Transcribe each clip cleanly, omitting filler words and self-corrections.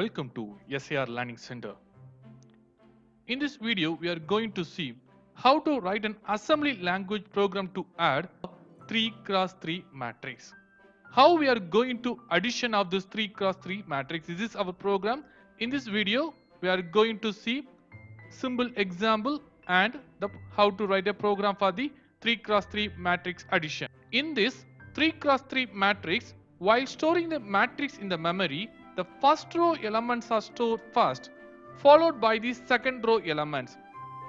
welcome to SAR Learning Center. In this video, we are going to see how to write an assembly language program to add a 3x3 matrix. How we are going to addition of this 3x3 matrix. This is our program. In this video, we are going to see simple example and how to write a program for the 3x3 matrix addition. In this 3x3 matrix, while storing the matrix in the memory, the first row elements are stored first, followed by the second row elements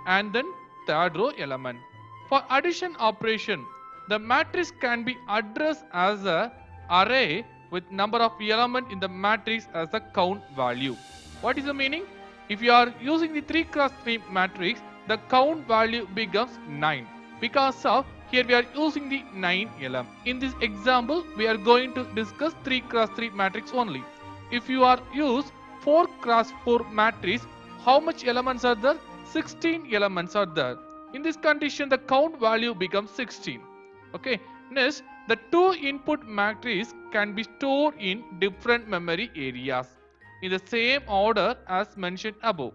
and then third row element. For addition operation, the matrix can be addressed as an array with number of elements in the matrix as a count value. What is the meaning? If you are using the 3x3 matrix, the count value becomes 9 because of here we are using the 9 element. In this example, we are going to discuss 3x3 matrix only. If you are use 4x4 matrix, how much elements are there? 16 elements are there. In this condition, the count value becomes 16. Okay. Next, the two input matrix can be stored in different memory areas in the same order as mentioned above.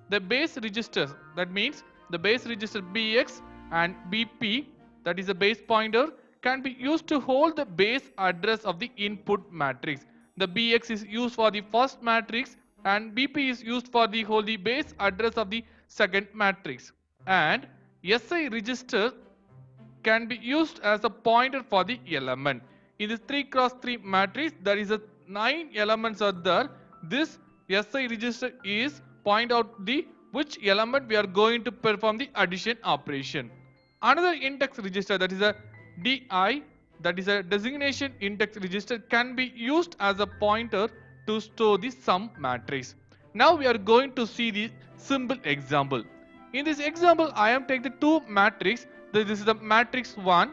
The base registers, that means the base register BX and BP, that is a base pointer, can be used to hold the base address of the input matrix. The BX is used for the first matrix and BP is used for the hold the base address of the second matrix. And SI register can be used as a pointer for the element. In this 3x3 matrix, there is a 9 elements are there. This SI register is point out the which element we are going to perform the addition operation. Another index register, that is a DI, that is a designation index register, can be used as a pointer to store the sum matrix. Now we are going to see the simple example. In this example, I am taking the two matrix. This is the matrix 1.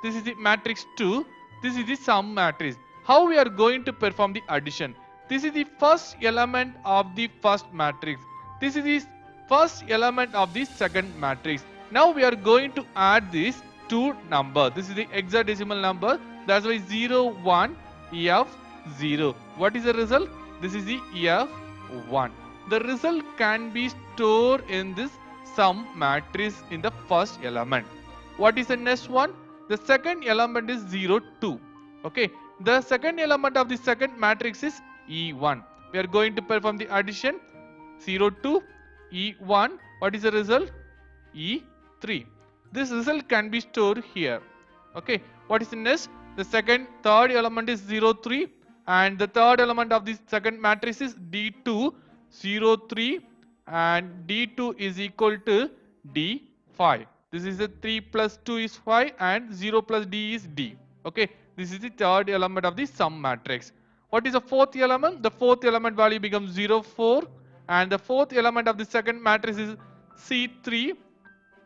This is the matrix 2. This is the sum matrix. How we are going to perform the addition? This is the first element of the first matrix. This is the first element of the second matrix. Now we are going to add these two numbers. This is the hexadecimal number. That's why 0, 1, F0. What is the result? This is the F1. The result can be stored in this sum matrix in the first element. What is the next one? The second element is 0, 2. Okay. The second element of the second matrix is E1. We are going to perform the addition. 0, 2, E1. What is the result? E3. This result can be stored here. Okay. What is the next? The third element is 0, 3. And the third element of the second matrix is D2, 0, 3. And D2 is equal to D5. This is the 3 plus 2 is 5 and 0 plus D is D. Okay. This is the third element of the sum matrix. What is the fourth element? The fourth element value becomes 0, 4. And the fourth element of the second matrix is C3.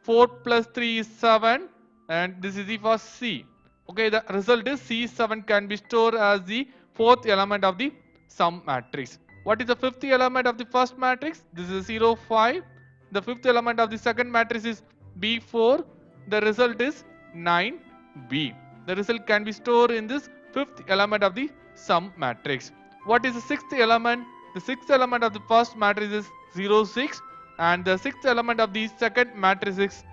4 plus 3 is 7. And this is the first C. Okay. The result is C7 can be stored as the fourth element of the sum matrix. What is the fifth element of the first matrix? This is 0, 5. The fifth element of the second matrix is B4. The result is 9B. The result can be stored in this fifth element of the sum matrix. What is the sixth element? The sixth element of the first matrix is 0, 6. And the sixth element of the second matrix is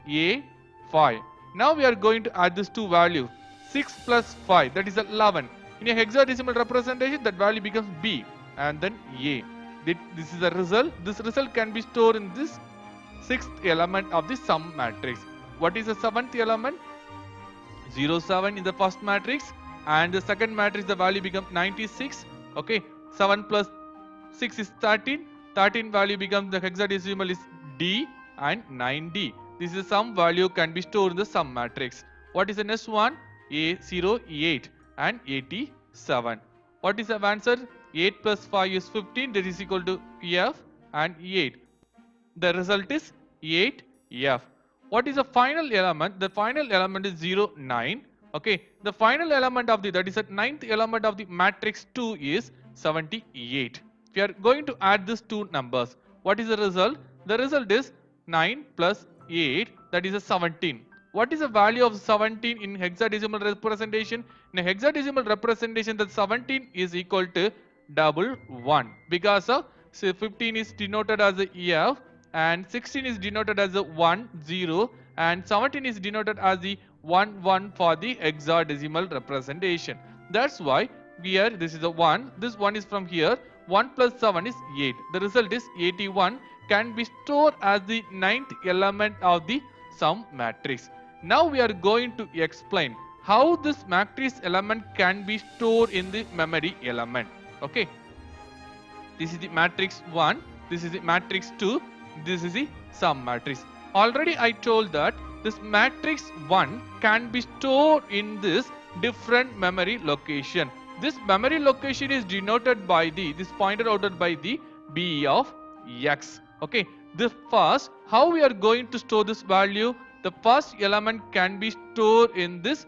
A5. Now we are going to add these two values. 6 plus 5, that is 11. In a hexadecimal representation, that value becomes B and then A. This is the result. This result can be stored in this sixth element of the sum matrix. What is the seventh element? 0, 7 in the first matrix, and the second matrix the value becomes 96. Okay, 7 plus 6 is 13. 13 value becomes the hexadecimal is D and 9D. This is some value can be stored in the sum matrix. What is the next one? A0, 8 and 87. What is the answer? 8 plus 5 is 15. That is equal to F and 8. The result is 8F. What is the final element? The final element is 0, 9. Okay. The final element of that is the ninth element of the matrix 2 is 78. We are going to add these two numbers. What is the result? The result is 9 plus 8, that is a 17. What is the value of 17 in hexadecimal representation? In a hexadecimal representation, the 17 is equal to 111 because of 15 is denoted as a F and 16 is denoted as a 1 0 and 17 is denoted as the 1 1 for the hexadecimal representation. That's why here this is a 1, this 1 is from here, 1 plus 7 is 8. The result is 81 can be stored as the 9th element of the sum matrix. Now we are going to explain how this matrix element can be stored in the memory element. Okay, this is the matrix 1, this is the matrix 2, this is the sum matrix. Already I told that this matrix 1 can be stored in this different memory location. This memory location is denoted by this pointer outed by the B of X. Okay, the first, how we are going to store this value? The first element can be stored in this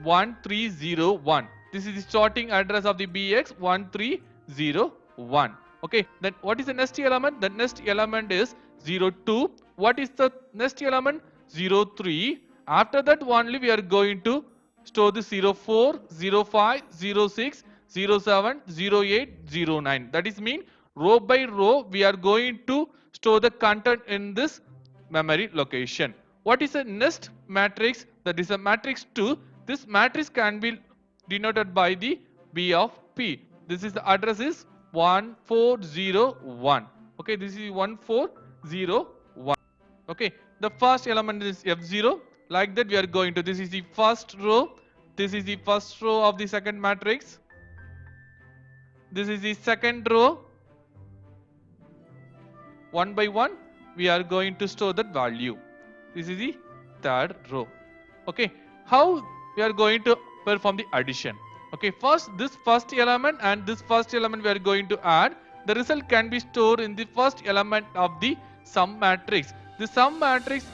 1301. This is the sorting address of the BX 1301. Okay, then what is the next element? The next element is 02. What is the next element? 03. After that only we are going to store the 04, 05, 06, 07, 08, 09. That is mean row by row we are going to store the content in this memory location. What is the next matrix? That is a matrix 2. This matrix can be denoted by the B of P. This is the address is 1401. Okay, this is 1401. Okay, the first element is F0. Like that we are going to, this is the first row. This is the first row of the second matrix. This is the second row. One by one we are going to store that value. This is the third row. Okay, how we are going to perform the addition? Okay, first this first element and this first element we are going to add. The result can be stored in the first element of the sum matrix. The sum matrix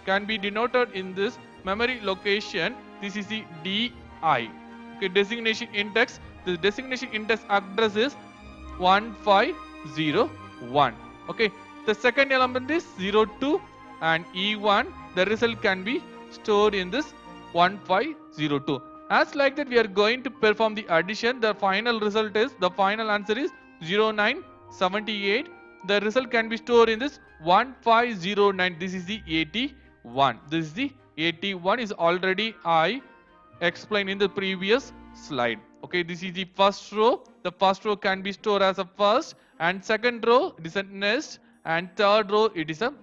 can be denoted in this memory location. This is the DI. Okay, designation index. The designation index address is 1501. Okay, the second element is 02 and E1. The result can be stored in this 1502. As like that we are going to perform the addition. The final result is, the final answer is 0978. The result can be stored in this 1509. This is the 81. This is the 81 is already I explained in the previous slide. Okay, this is the first row. The first row can be stored as a first, and second row it is a next, and third row it is a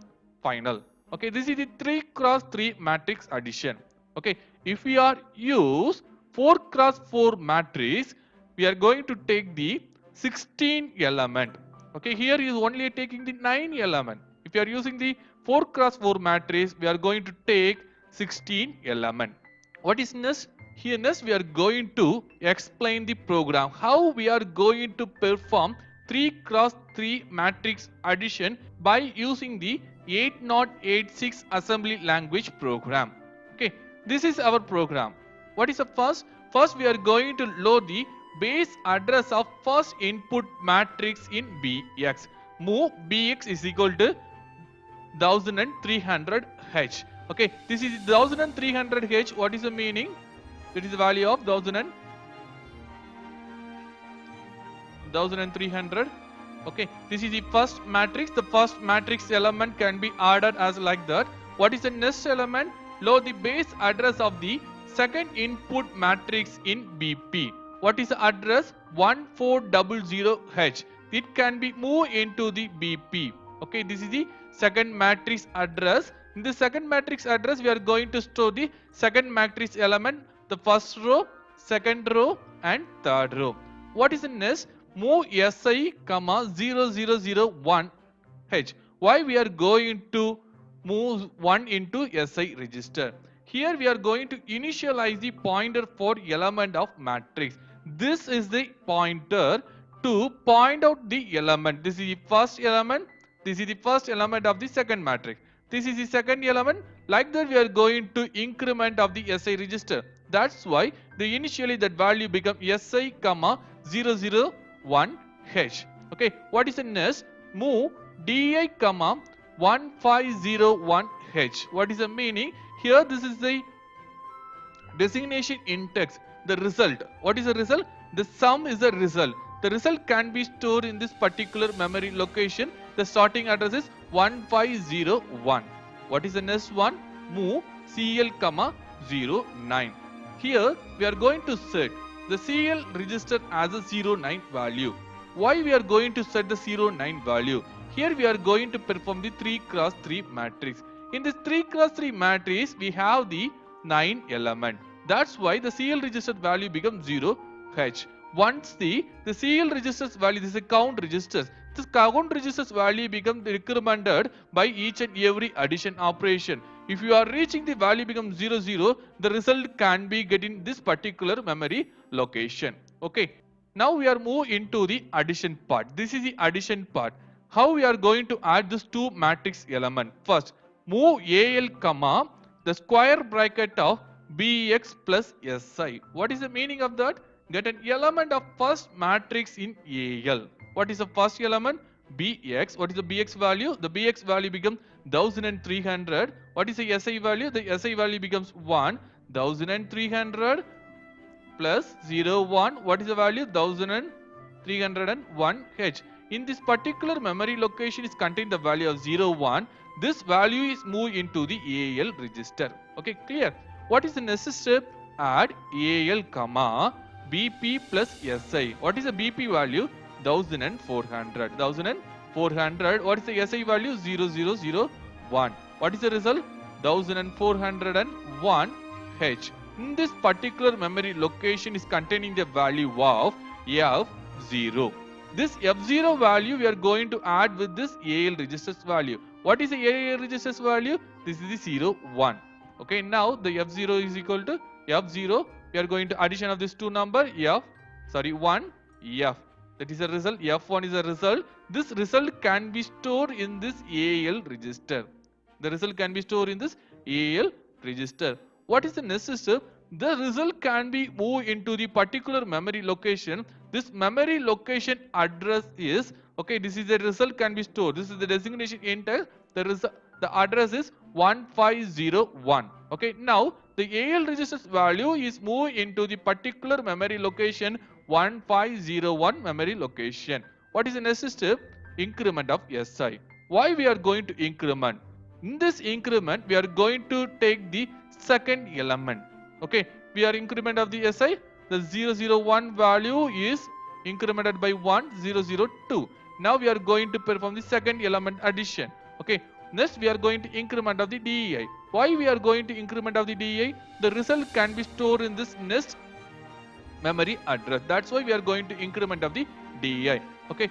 final. Okay, this is the 3 cross 3 matrix addition. Okay, if we are use 4 cross 4 matrix, we are going to take the 16 element. Okay, here is only taking the 9 element. If you are using the 4 cross 4 matrix, we are going to take 16 element. What is next? Here next we are going to explain the program, how we are going to perform 3 cross 3 matrix addition by using the 8086 assembly language program. Okay, this is our program. What is the first? First we are going to load the base address of first input matrix in BX. Move BX is equal to 1300H. Okay, this is 1300H. What is the meaning? That is the value of 1300. Okay, this is the first matrix. The first matrix element can be added as like that. What is the next element? Load the base address of the second input matrix in BP. What is the address? 1400H. It can be moved into the BP. Okay, this is the second matrix address. In the second matrix address, we are going to store the second matrix element, the first row, second row, and third row. What is the next? Move SI, 0001H. Why we are going to move 1 into SI register? Here we are going to initialize the pointer for element of matrix. This is the pointer to point out the element. This is the first element. This is the first element of the second matrix. This is the second element. Like that we are going to increment of the SI register. That's why the initially that value become SI, 001H. Okay, what is the next? Move DI, 1501H. What is the meaning? Here this is the designation index, the result. What is the result? The sum is the result. the result can be stored in this particular memory location. The starting address is 1501. What is the next one? Move CL, 09. Here we are going to set the CL register as a 09 value. Why we are going to set the 09 value? Here we are going to perform the 3 cross 3 matrix. In this 3 cross 3 matrix, we have the 9 element. That's why the CL registered value becomes 0H. Once the CL registers value, this is a count registers. This count registers value becomes incremented by each and every addition operation. If you are reaching the value becomes 00, the result can be getting this particular memory location. Okay. Now we are moving into the addition part. This is the addition part. How we are going to add this two matrix element? First, move AL, the square bracket of BX plus SI. What is the meaning of that? Get an element of first matrix in AL. What is the first element? BX. What is the BX value? The BX value becomes 1300. What is the SI value? The SI value becomes 1300 plus 01. What is the value? 1301 H. In this particular memory location is contained the value of 01. This value is moved into the AL register. Okay, clear? What is the next step? Add AL, BP plus SI. What is the BP value? 1400. 1400. What is the SI value? 0001. What is the result? 1401 H. In this particular memory location is containing the value of F0. This F0 value we are going to add with this AL registers value. What is the AL registers value? This is the 01. Okay, now the F0 is equal to F0. We are going to addition of this two number 1 F. That is the result. F1 is the result. This result can be stored in this AL register. The result can be stored in this AL register. What is the next step? The result can be moved into the particular memory location. This memory location address is, okay, this is the result can be stored. This is the designation enter. The address is 1501. Okay, now the AL registers value is moved into the particular memory location 1501 memory location. What is the next step? Increment of SI. Why we are going to increment? In this increment, we are going to take the second element. Okay, we are increment of the SI. The 001 value is incremented by 1002. Now we are going to perform the second element addition. Okay, next we are going to increment of the DEI. Why we are going to increment of the DEI? The result can be stored in this next memory address. That's why we are going to increment of the DEI. Okay,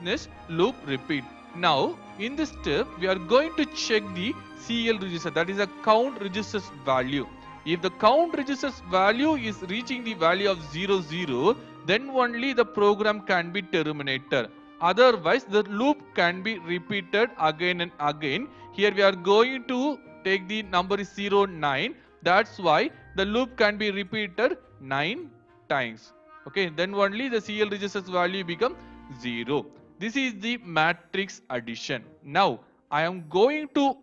next loop repeat. Now in this step we are going to check the CL register, that is a count registers value. If the count registers value is reaching the value of 00, then only the program can be terminated. Otherwise the loop can be repeated again and again. Here we are going to take the number is 09. That's why the loop can be repeated 9 times. Okay, then only the CL registers value become 0. This is the matrix addition. Now I am going to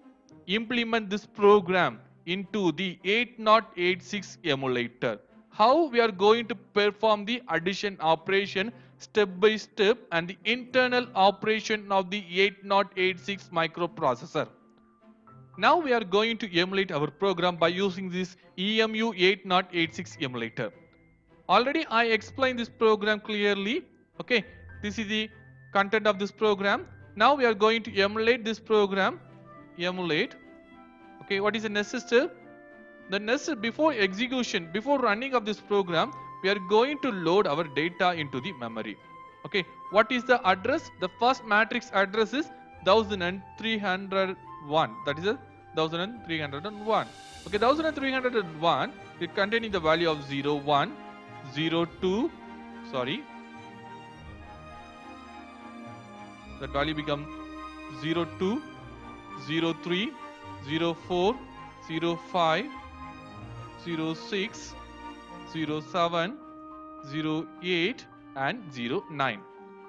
implement this program into the 8086 emulator. How we are going to perform the addition operation step by step and the internal operation of the 8086 microprocessor. Now we are going to emulate our program by using this EMU 8086 emulator. Already I explained this program clearly. Okay, this is the content of this program. Now we are going to emulate this program. Emulate. Okay, what is the next step? The next step, before execution, before running of this program, we are going to load our data into the memory. Okay, what is the address? The first matrix address is 1301. That is 1301. Okay, 1301 is containing the value of 01, 02. Sorry, that value becomes 02, 03, 04, 05, 06, 07, 08 and 09.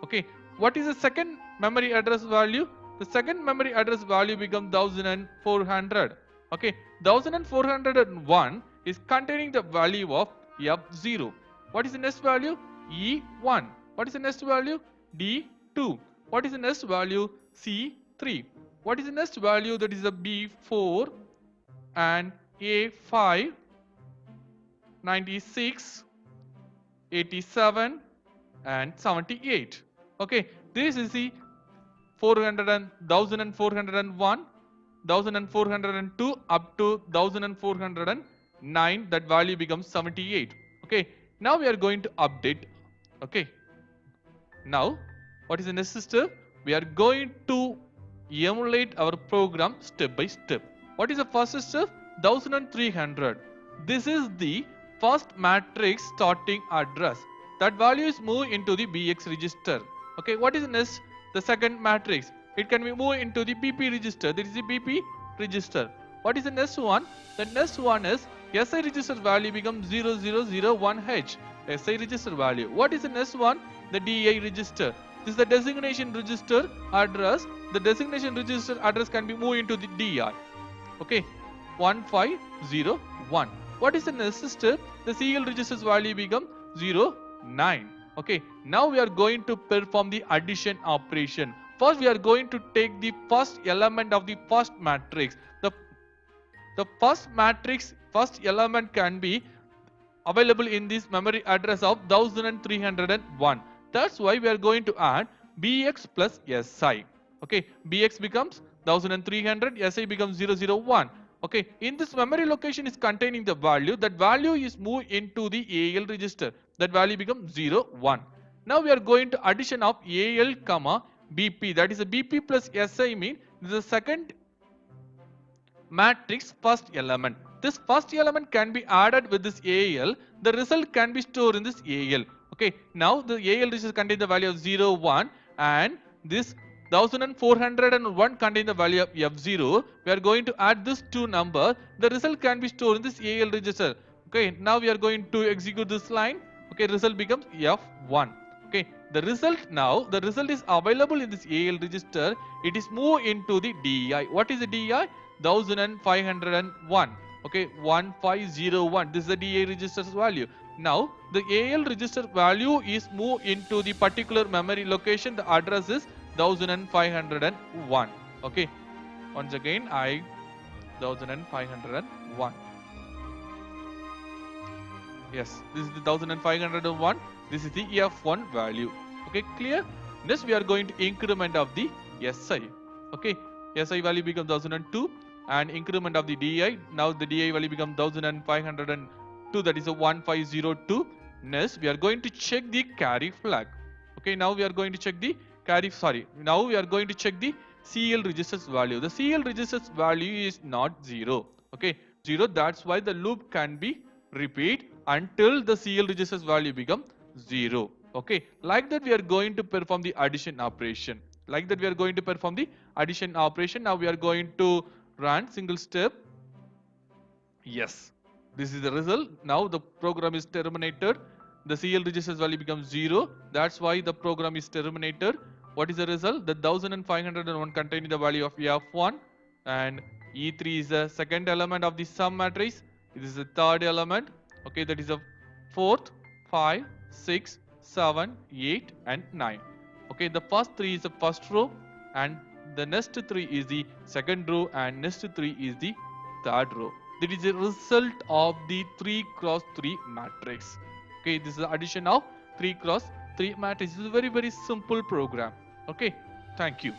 Okay, what is the second memory address value? The second memory address value becomes 1400. Okay, 1401 is containing the value of F0. What is the next value? E1. What is the next value? D2. What is the next value? C3. What is the next value? That is the B4 and A5, 96, 87 and 78. Okay, this is the 400 and 1401, 1402 up to 1409. That value becomes 78. Okay, now we are going to update. Okay, now what is the next step? We are going to emulate our program step by step. What is the first step? 1300. This is the first matrix starting address. That value is moved into the BX register. Okay, what is next? The second matrix. It can be moved into the BP register. This is the BP register. What is the next one? The next one is SI register value becomes 0001H. SI register value. What is the next one? The DI register. This is the designation register address. The designation register address can be moved into the DI. Okay, 1501. What is the next step? The CL register's value become 09. Okay, now we are going to perform the addition operation. First, we are going to take the first element of the first matrix. The first matrix, first element can be available in this memory address of 1301. That's why we are going to add BX plus SI. Okay, BX becomes 1300, SI becomes 001. Okay, in this memory location is containing the value. That value is moved into the AL register. That value becomes 01. Now we are going to addition of AL comma BP. That is a BP plus SI mean this is the second matrix first element. This first element can be added with this AL. The result can be stored in this AL. Okay, now the AL register contains the value of 01 and this 1401 contains the value of F0. We are going to add this two numbers. The result can be stored in this AL register. Okay, now we are going to execute this line. Okay, result becomes F1. Okay, the result is available in this AL register. It is moved into the DI. What is the DI? 1501. Okay, 1501. This is the DI register's value. Now the AL register value is moved into the particular memory location. The address is 1501. Okay, once again 1501. Yes, this is the 1501. This is the F1 value. Okay, clear? Next we are going to increment of the SI. Okay, SI value becomes 1002 and increment of the DI. Now the DI value becomes 1502. That is a 1502. Next we are going to check the carry flag. Okay, now we are going to check the now we are going to check the CL register's value. The CL register's value is not 0. Okay, 0. That's why the loop can be repeat until the CL register's value become 0. Okay, like that we are going to perform the addition operation. Now we are going to run single step. Yes, this is the result. Now the program is terminated. The CL register's value becomes 0. That's why the program is terminated. What is the result? The 1501 containing the value of F1 and E3 is the second element of the sum matrix. This is the third element. Okay, that is the 4th, 5, 6, 7, 8 and 9. Okay, the first 3 is the first row and the next 3 is the second row and next 3 is the third row. That is the result of the 3 cross 3 matrix. Okay, this is the addition of 3 cross 3 matrix. This is a very simple program. Okay, thank you.